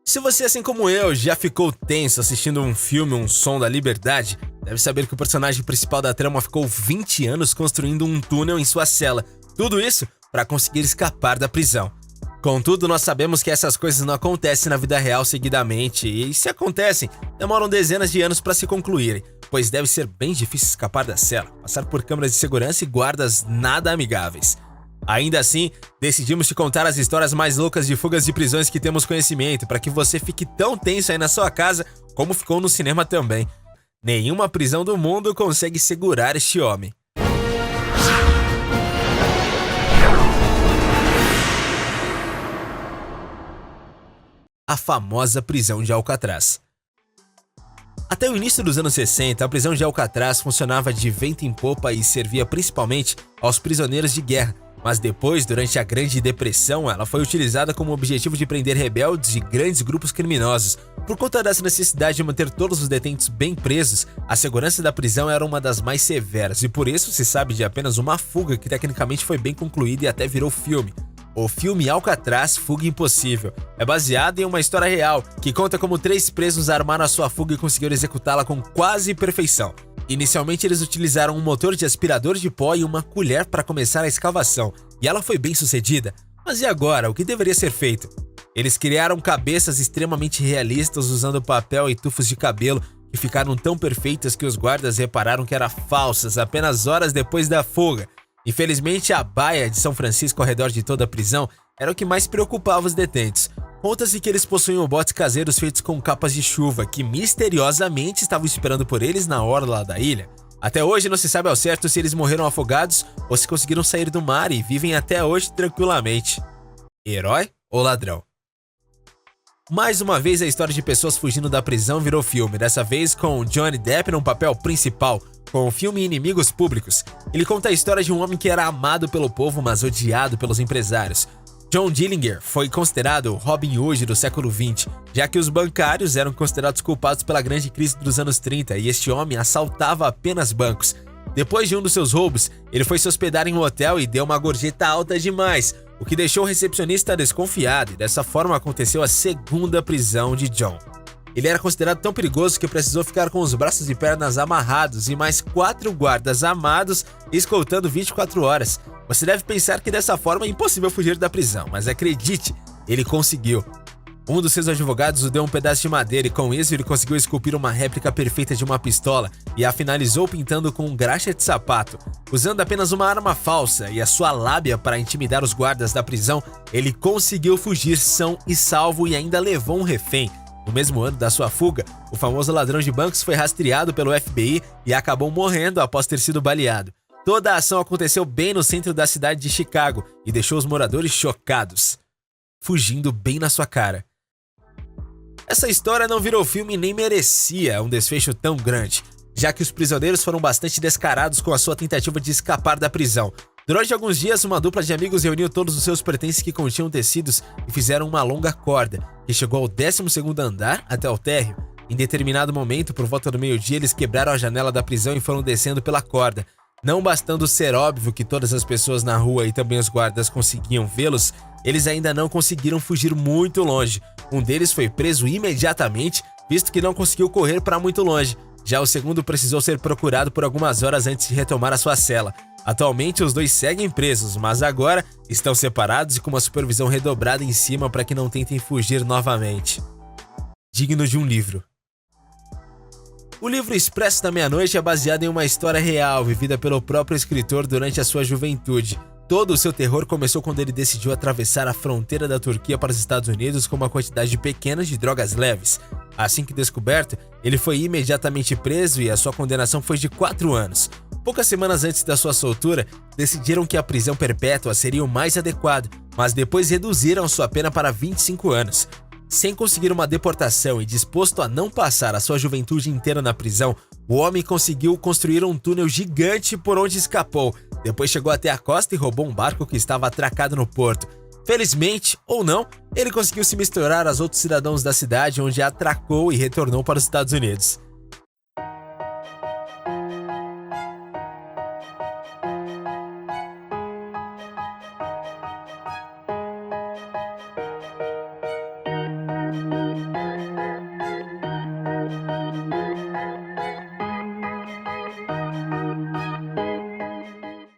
Se você, assim como eu, já ficou tenso assistindo um filme Um Som da Liberdade, deve saber que o personagem principal da trama ficou 20 anos construindo um túnel em sua cela. Tudo isso para conseguir escapar da prisão. Contudo, nós sabemos que essas coisas não acontecem na vida real seguidamente, e se acontecem, demoram dezenas de anos para se concluírem, pois deve ser bem difícil escapar da cela, passar por câmeras de segurança e guardas nada amigáveis. Ainda assim, decidimos te contar as histórias mais loucas de fugas de prisões que temos conhecimento, para que você fique tão tenso aí na sua casa como ficou no cinema também. Nenhuma prisão do mundo consegue segurar este homem. A famosa prisão de Alcatraz. Até o início dos anos 60, a prisão de Alcatraz funcionava de vento em popa e servia principalmente aos prisioneiros de guerra. Mas depois, durante a Grande Depressão, ela foi utilizada como objetivo de prender rebeldes e grandes grupos criminosos. Por conta dessa necessidade de manter todos os detentos bem presos, a segurança da prisão era uma das mais severas, e por isso se sabe de apenas uma fuga que tecnicamente foi bem concluída e até virou filme. O filme Alcatraz, Fuga Impossível, é baseado em uma história real, que conta como 3 presos armaram a sua fuga e conseguiram executá-la com quase perfeição. Inicialmente eles utilizaram um motor de aspirador de pó e uma colher para começar a escavação, e ela foi bem sucedida. Mas e agora? O que deveria ser feito? Eles criaram cabeças extremamente realistas usando papel e tufos de cabelo que ficaram tão perfeitas que os guardas repararam que eram falsas apenas horas depois da fuga. Infelizmente, a baia de São Francisco ao redor de toda a prisão era o que mais preocupava os detentos. Conta-se que eles possuíam botes caseiros feitos com capas de chuva, que misteriosamente estavam esperando por eles na orla da ilha. Até hoje não se sabe ao certo se eles morreram afogados ou se conseguiram sair do mar e vivem até hoje tranquilamente. Herói ou ladrão? Mais uma vez a história de pessoas fugindo da prisão virou filme, dessa vez com Johnny Depp no papel principal, com o filme Inimigos Públicos. Ele conta a história de um homem que era amado pelo povo, mas odiado pelos empresários. John Dillinger foi considerado o Robin Hood do século XX, já que os bancários eram considerados culpados pela grande crise dos anos 30 e este homem assaltava apenas bancos. Depois de um dos seus roubos, ele foi se hospedar em um hotel e deu uma gorjeta alta demais, o que deixou o recepcionista desconfiado, e dessa forma aconteceu a segunda prisão de John. Ele era considerado tão perigoso que precisou ficar com os braços e pernas amarrados e mais 4 guardas armados escoltando 24 horas. Você deve pensar que dessa forma é impossível fugir da prisão, mas acredite, ele conseguiu. Um dos seus advogados o deu um pedaço de madeira e com isso ele conseguiu esculpir uma réplica perfeita de uma pistola e a finalizou pintando com um graxa de sapato. Usando apenas uma arma falsa e a sua lábia para intimidar os guardas da prisão, ele conseguiu fugir são e salvo e ainda levou um refém. No mesmo ano da sua fuga, o famoso ladrão de bancos foi rastreado pelo FBI e acabou morrendo após ter sido baleado. Toda a ação aconteceu bem no centro da cidade de Chicago e deixou os moradores chocados, fugindo bem na sua cara. Essa história não virou filme e nem merecia um desfecho tão grande, já que os prisioneiros foram bastante descarados com a sua tentativa de escapar da prisão. Durante alguns dias, uma dupla de amigos reuniu todos os seus pertences que continham tecidos e fizeram uma longa corda, que chegou ao 12º andar até o térreo. Em determinado momento, por volta do meio-dia, eles quebraram a janela da prisão e foram descendo pela corda. Não bastando ser óbvio que todas as pessoas na rua e também os guardas conseguiam vê-los, eles ainda não conseguiram fugir muito longe. Um deles foi preso imediatamente, visto que não conseguiu correr para muito longe. Já o segundo precisou ser procurado por algumas horas antes de retomar a sua cela. Atualmente os dois seguem presos, mas agora estão separados e com uma supervisão redobrada em cima para que não tentem fugir novamente. Digno de um livro. O livro Expresso da Meia-Noite é baseado em uma história real vivida pelo próprio escritor durante a sua juventude. Todo o seu terror começou quando ele decidiu atravessar a fronteira da Turquia para os Estados Unidos com uma quantidade pequena de drogas leves. Assim que descoberto, ele foi imediatamente preso e a sua condenação foi de 4 anos. Poucas semanas antes da sua soltura, decidiram que a prisão perpétua seria o mais adequado, mas depois reduziram sua pena para 25 anos. Sem conseguir uma deportação e disposto a não passar a sua juventude inteira na prisão, o homem conseguiu construir um túnel gigante por onde escapou. Depois chegou até a costa e roubou um barco que estava atracado no porto. Felizmente, ou não, ele conseguiu se misturar aos outros cidadãos da cidade onde atracou e retornou para os Estados Unidos.